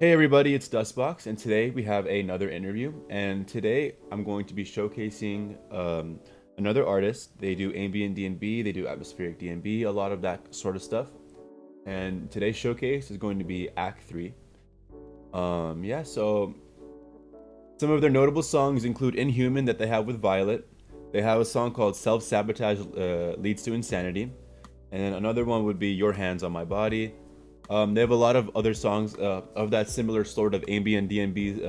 Hey everybody, it's Dustbx, and today we have another interview. And today I'm going to be showcasing another artist. They do ambient D&B, they do atmospheric D&B, a lot of that sort of stuff. And today's showcase is going to be aak3. So some of their notable songs include Inhuman that they have with Violet. They have a song called Self Sabotage Leads to Insanity. And then another one would be Your Hands on My Body. They have a lot of other songs of that similar sort of ambient D&B,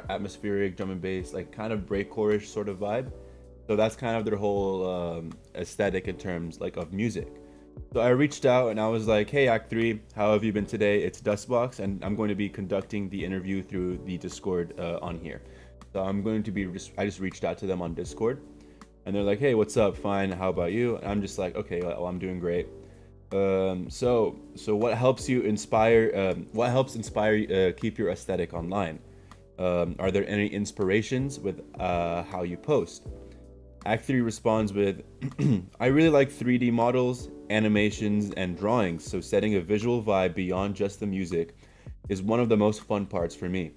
atmospheric drum and bass, like kind of breakcore-ish sort of vibe. So that's kind of their whole aesthetic in terms like of music. So I reached out and I was like, "Hey, aak3, how have you been today? It's Dustbx, and I'm going to be conducting the interview through the Discord on here." So I just reached out to them on Discord, and they're like, "Hey, what's up? Fine. How about you?" And I'm just like, "Okay, well, I'm doing great." So what helps you inspire? What helps inspire keep your aesthetic online? Are there any inspirations with how you post? aak3 responds with, "I really like 3D models, animations, and drawings. So setting a visual vibe beyond just the music is one of the most fun parts for me.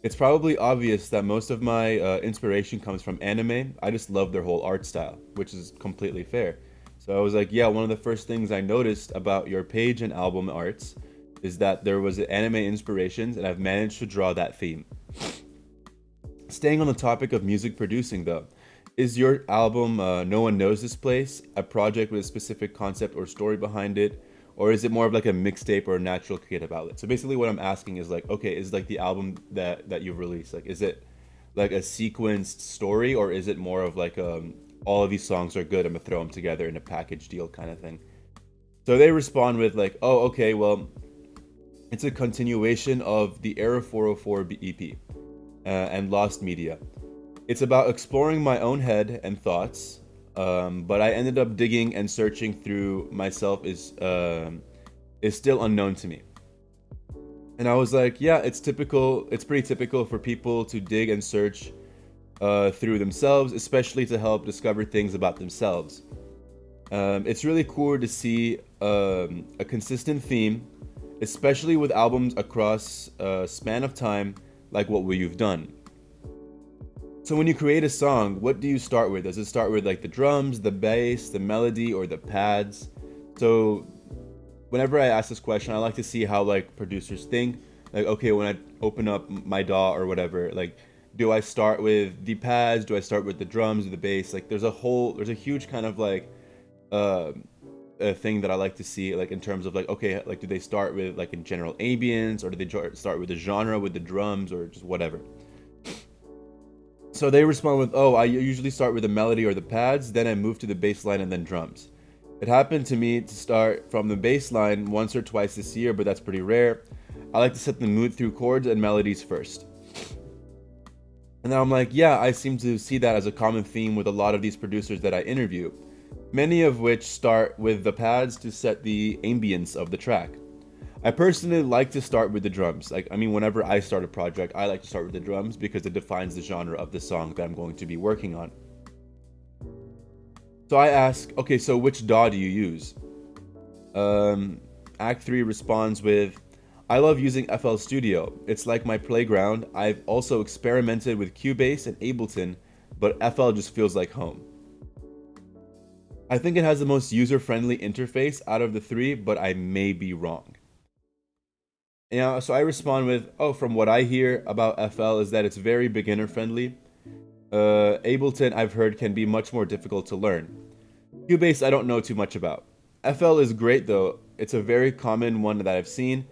It's probably obvious that most of my inspiration comes from anime. I just love their whole art style, which is completely fair." So I was like, yeah, one of the first things I noticed about your page and album arts is that there was anime inspirations, and I've managed to draw that theme. Staying on the topic of music producing though, is your album No One Knows This Place a project with a specific concept or story behind it? Or is it more of like a mixtape or a natural creative outlet? So basically what I'm asking is like, okay, is like the album that you've released, like is it like a sequenced story, or is it more of like all of these songs are good, I'm gonna throw them together in a package deal kind of thing? So they respond with like, "Oh, okay, well, it's a continuation of the Era 404 EP and Lost Media. It's about exploring my own head and thoughts, but I ended up digging and searching through myself is still unknown to me." And I was like, yeah, it's typical. It's pretty typical for people to dig and search through themselves, especially to help discover things about themselves. It's really cool to see a consistent theme, especially with albums across a span of time, like what you've done. So when you create a song, what do you start with? Does it start with like the drums, the bass, the melody, or the pads? So whenever I ask this question, I like to see how like producers think. Like, okay, when I open up my DAW or whatever, like, do I start with the pads? Do I start with the drums or the bass? Like, there's a huge kind of like uh, a thing that I like to see, like in terms of like, okay, like do they start with like in general ambience, or do they start with the genre with the drums, or just whatever? So they respond with, "Oh, I usually start with the melody or the pads, then I move to the bass line and then drums. It happened to me to start from the bass line once or twice this year, but that's pretty rare. I like to set the mood through chords and melodies first." And then I'm like, yeah, I seem to see that as a common theme with a lot of these producers that I interview, many of which start with the pads to set the ambience of the track. I personally like to start with the drums. Like, I mean, whenever I start a project, I like to start with the drums because it defines the genre of the song that I'm going to be working on. So I ask, okay, so which DAW do you use? aak3 responds with, "I love using FL Studio. It's like my playground. I've also experimented with Cubase and Ableton, but FL just feels like home. I think it has the most user-friendly interface out of the three, but I may be wrong." So I respond with, "Oh, from what I hear about FL is that it's very beginner friendly. Ableton, I've heard, can be much more difficult to learn. Cubase, I don't know too much about. FL is great though. It's a very common one that I've seen,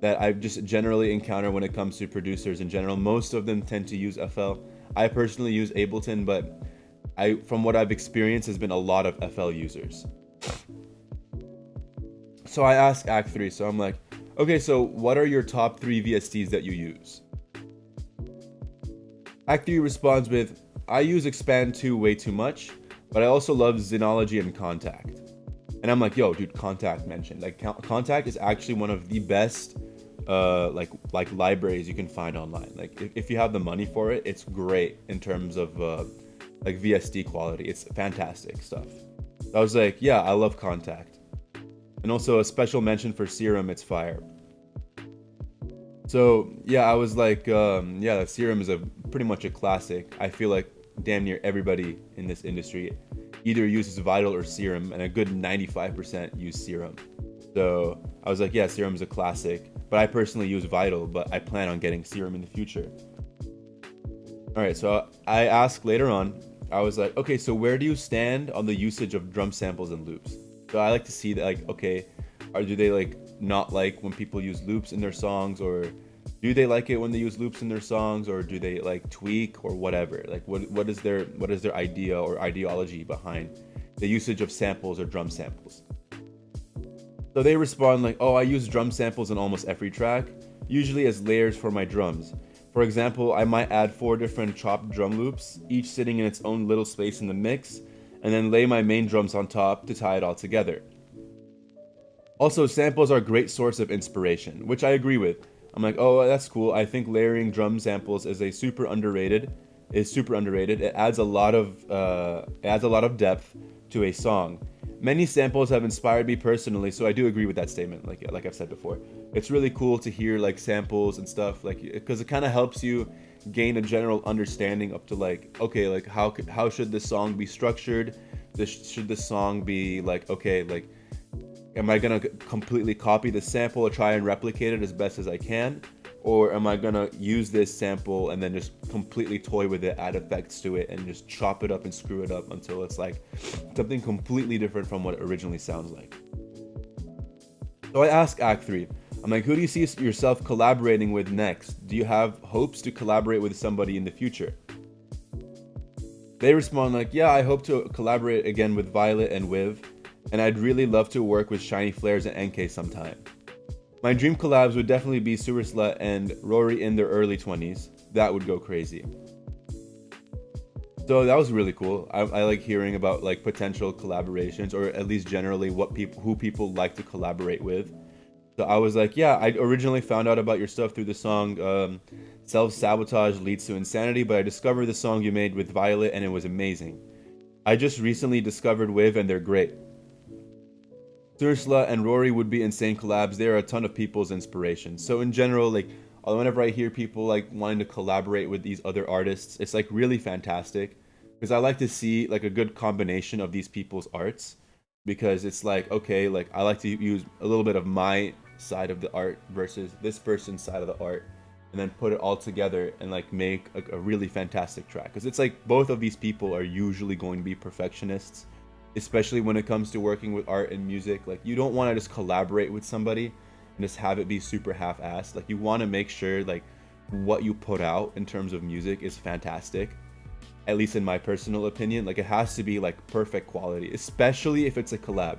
that I've just generally encounter when it comes to producers in general. Most of them tend to use FL. I personally use Ableton, but from what I've experienced, has been a lot of FL users." So I ask aak3, so I'm like, okay, so what are your top 3 VSTs that you use? aak3 responds with, "I use Expand 2 way too much, but I also love Xenology and Contact." And I'm like, yo, dude, Contact mentioned. Like, Contact is actually one of the best like libraries you can find online. Like, if you have the money for it, it's great in terms of like VST quality. It's fantastic stuff. So I was like, yeah, I love Contact. And also a special mention for Serum, it's fire. So yeah, I was like, yeah, Serum is a pretty much a classic. I feel like damn near everybody in this industry either uses Vital or Serum, and a good 95% use Serum. So I was like, yeah, Serum is a classic, but I personally use Vital, but I plan on getting Serum in the future. All right, so I asked later on, I was like, okay, so where do you stand on the usage of drum samples and loops? So I like to see that, like, okay, or do they like not like when people use loops in their songs, or do they like it when they use loops in their songs, or do they like tweak or whatever? Like, what is their idea or ideology behind the usage of samples or drum samples? So they respond like, oh, I use drum samples in almost every track, usually as layers for my drums. For example, I might add 4 different chopped drum loops, each sitting in its own little space in the mix, and then lay my main drums on top to tie it all together. Also, samples are a great source of inspiration, which I agree with. I'm like, oh, that's cool. I think layering drum samples is super underrated. It adds a lot of depth to a song. Many samples have inspired me personally, so I do agree with that statement. Like I've said before, it's really cool to hear like samples and stuff, like because it kind of helps you gain a general understanding up to like, okay, like how should this song be structured? Should this song be like, okay, like am I gonna completely copy the sample or try and replicate it as best as I can? Or am I gonna use this sample and then just completely toy with it, add effects to it, and just chop it up and screw it up until it's like something completely different from what it originally sounds like? So I ask aak3, I'm like, who do you see yourself collaborating with next? Do you have hopes to collaborate with somebody in the future? They respond like, yeah, I hope to collaborate again with Violet and Wiv, and I'd really love to work with Shiny Flares and NK sometime. My dream collabs would definitely be Sewer Slut and Rory in their early 20s. That would go crazy. So that was really cool. I like hearing about like potential collaborations, or at least generally who people like to collaborate with. So I was like, yeah, I originally found out about your stuff through the song Self-Sabotage Leads to Insanity, but I discovered the song you made with Violet and it was amazing. I just recently discovered Wiv and they're great. Ursula and Rory would be insane collabs. They are a ton of people's inspiration. So in general, like whenever I hear people like wanting to collaborate with these other artists, it's like really fantastic because I like to see like a good combination of these people's arts, because it's like, okay, like I like to use a little bit of my side of the art versus this person's side of the art, and then put it all together and like make a really fantastic track, because it's like both of these people are usually going to be perfectionists, especially when it comes to working with art and music. Like you don't want to just collaborate with somebody and just have it be super half-assed. Like you want to make sure like what you put out in terms of music is fantastic, at least in my personal opinion. Like it has to be like perfect quality, especially if it's a collab.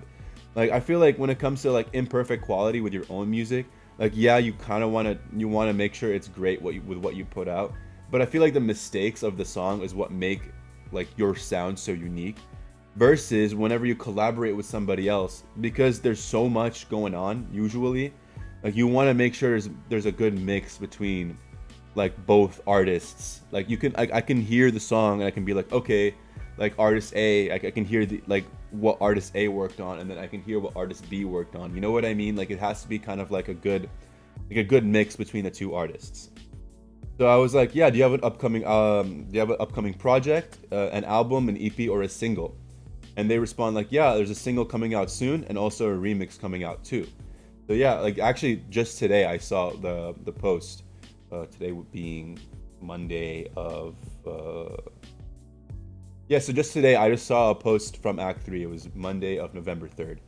Like I feel like when it comes to like imperfect quality with your own music, like yeah, you kind of want to make sure it's great with what you put out, but I feel like the mistakes of the song is what make like your sound so unique. Versus whenever you collaborate with somebody else, because there's so much going on usually, like you want to make sure there's a good mix between like both artists. Like you can I can hear the song and I can be like, okay, like artist A, I can hear the like what artist A worked on, and then I can hear what artist B worked on. You know what I mean? Like it has to be kind of like a good mix between the two artists. So I was like, yeah, do you have an upcoming project, an album, an EP, or a single? And they respond like, yeah, there's a single coming out soon and also a remix coming out too. So yeah, like actually just today I saw the post, today being Monday of so just today I just saw a post from aak3. It was Monday of November 3rd,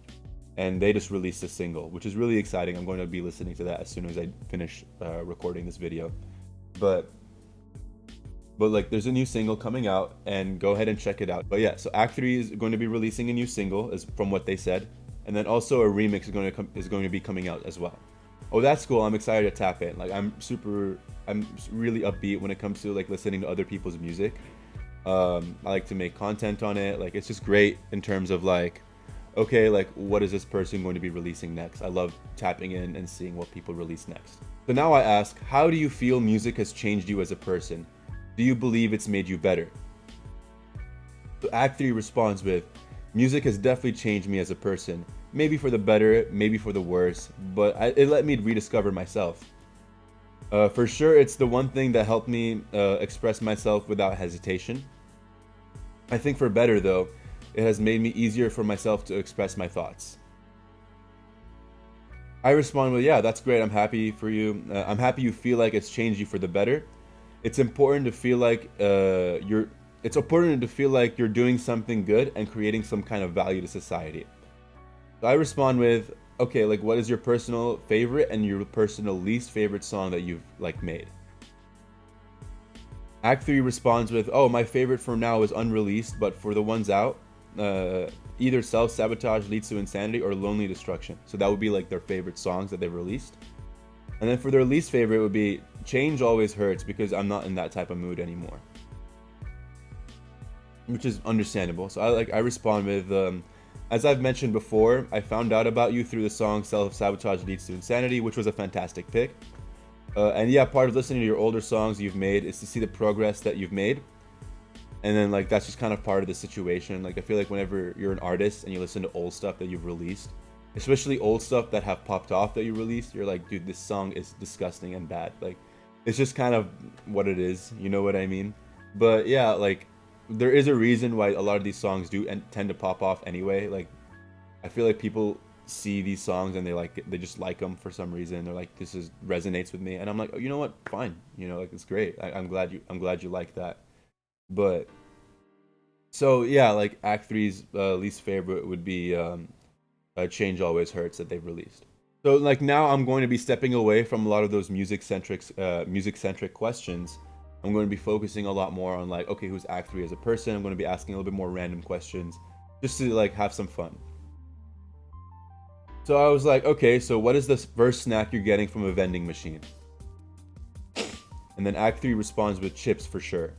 and they just released a single, which is really exciting. I'm going to be listening to that as soon as I finish recording this video. But like there's a new single coming out, and go ahead and check it out. But yeah, so aak3 is going to be releasing a new single, as from what they said, and then also a remix is going to be coming out as well. Oh, that's cool. I'm excited to tap in. Like I'm really upbeat when it comes to like listening to other people's music. I like to make content on it. Like it's just great in terms of like, okay, like what is this person going to be releasing next? I love tapping in and seeing what people release next. So now I ask, how do you feel music has changed you as a person? Do you believe it's made you better? So aak3 responds with, music has definitely changed me as a person. Maybe for the better, maybe for the worse, but it let me rediscover myself. For sure, it's the one thing that helped me express myself without hesitation. I think for better though, it has made me easier for myself to express my thoughts. I respond with, yeah, that's great. I'm happy for you. I'm happy you feel like it's changed you for the better. It's important to feel like It's important to feel like you're doing something good and creating some kind of value to society. So I respond with, okay, like what is your personal favorite and your personal least favorite song that you've like made? Act 3 responds with, oh, my favorite for now is unreleased, but for the ones out, either self-sabotage leads to insanity or lonely destruction. So that would be like their favorite songs that they've released. And then for their least favorite would be change always hurts because I'm not in that type of mood anymore. Which is understandable. So I respond with, as I've mentioned before, I found out about you through the song Self-Sabotage Leads to Insanity, which was a fantastic pick. And yeah, part of listening to your older songs you've made is to see the progress that you've made. And then like that's just kind of part of the situation. Like I feel like whenever you're an artist and you listen to old stuff that you've released, especially old stuff that have popped off that you released, you're like, dude, this song is disgusting and bad. Like it's just kind of what it is, you know what I mean? But yeah, like there is a reason why a lot of these songs do and tend to pop off anyway. Like I feel like people see these songs and they just like them for some reason. They're like, this is resonates with me, and I'm like, oh, you know what, fine, you know, like it's great. I'm glad you like that. But so yeah, like Act Three's least favorite would be Change Always Hurts that they've released. So like now I'm going to be stepping away from a lot of those music centric questions. I'm going to be focusing a lot more on like, okay, who's Act 3 as a person? I'm going to be asking a little bit more random questions just to like have some fun. So I was like, okay, so what is the first snack you're getting from a vending machine? And then Act 3 responds with chips for sure.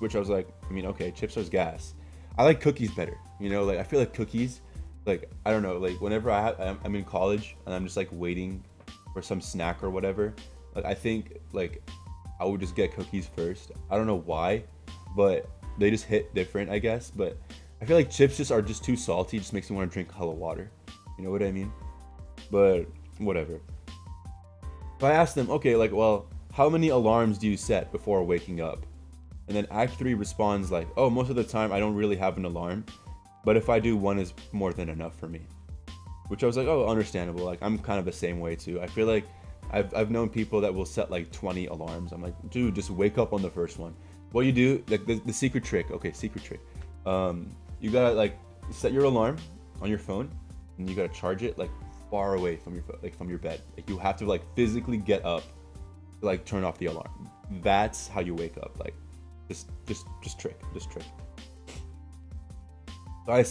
Which I was like, I mean, okay, chips are gas. I like cookies better. You know, like I feel like cookies, like, I don't know, like whenever I'm in college and I'm just like waiting for some snack or whatever, like I think like I would just get cookies first. I don't know why, but they just hit different, I guess. But I feel like chips just are just too salty. It just makes me want to drink hella water. You know what I mean? But whatever. So I asked them, okay, like, well, how many alarms do you set before waking up? And then Act 3 responds like, oh, most of the time I don't really have an alarm, but if I do, one is more than enough for me. Which I was like, oh, understandable. Like I'm kind of the same way too. I feel like I've known people that will set like 20 alarms. I'm like, dude, just wake up on the first one. What you do, like the secret trick. Okay, secret trick. You gotta like set your alarm on your phone, and you gotta charge it like far away from your bed. Like you have to like physically get up to like turn off the alarm. That's how you wake up. Like just trick. So I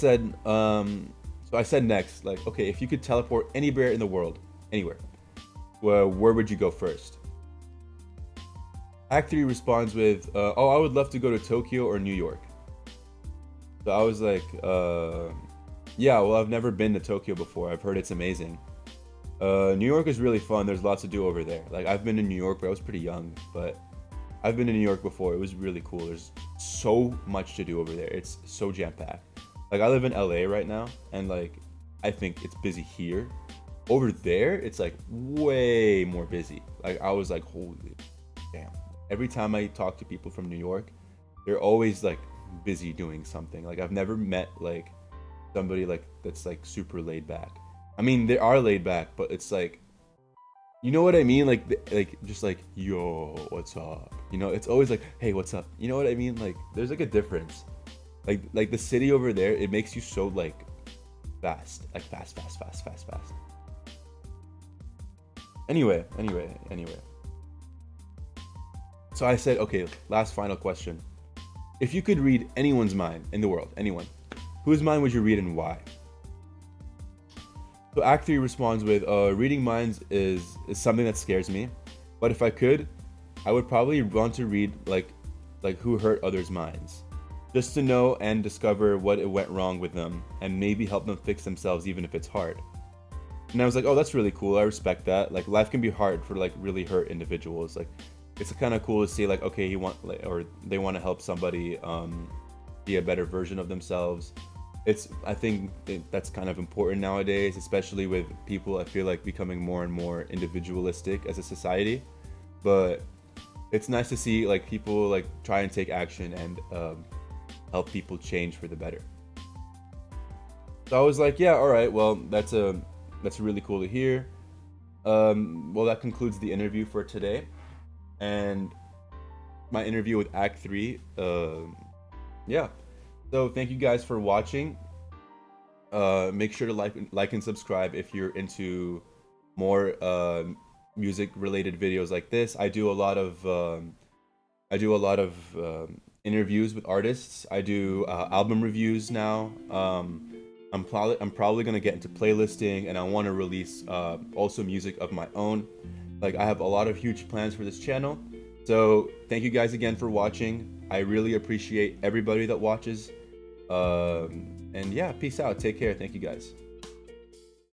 said next, like, okay, if you could teleport anywhere in the world, anywhere, well, where would you go first? Act 3 responds with, oh, I would love to go to Tokyo or New York. So I was like, yeah, well, I've never been to Tokyo before. I've heard it's amazing. New York is really fun. There's lots to do over there. Like, I've been to New York, but I was pretty young. But I've been to New York before. It was really cool. There's so much to do over there. It's so jam-packed. Like, I live in LA right now, and, like, I think it's busy here. Over there, it's, like, way more busy. Like, I was like, holy damn. Every time I talk to people from New York, they're always, like, busy doing something. Like, I've never met, like, somebody, like, that's, like, super laid back. I mean, they are laid back, but it's, like, you know what I mean? Like, just, like, yo, what's up? You know, it's always, like, hey, what's up? You know what I mean? Like, there's, like, a difference. Like the city over there, it makes you so like fast, like fast. Anyway. So I said, okay, last final question. If you could read anyone's mind in the world, anyone, whose mind would you read and why? So Act 3 responds with, reading minds is something that scares me, but if I could, I would probably want to read like who hurt others' minds. Just to know and discover what it went wrong with them and maybe help them fix themselves even if it's hard. And I was like, oh, that's really cool. I respect that. Like life can be hard for like really hurt individuals. Like it's kind of cool to see like, okay, they want to help somebody be a better version of themselves. I think that's kind of important nowadays, especially with people I feel like becoming more and more individualistic as a society. but it's nice to see like people like try and take action and help people change for the better. So I was like, yeah, all right, well, that's really cool to hear. Well, that concludes the interview for today, and my interview with aak3. Yeah. So thank you guys for watching. Make sure to like and subscribe if you're into more music related videos like this. I do a lot of interviews with artists. I do album reviews now. I'm probably gonna get into playlisting, and I want to release also music of my own. Like, I have a lot of huge plans for this channel. So thank you guys again for watching. I really appreciate everybody that watches. And yeah, peace out. Take care. Thank you guys.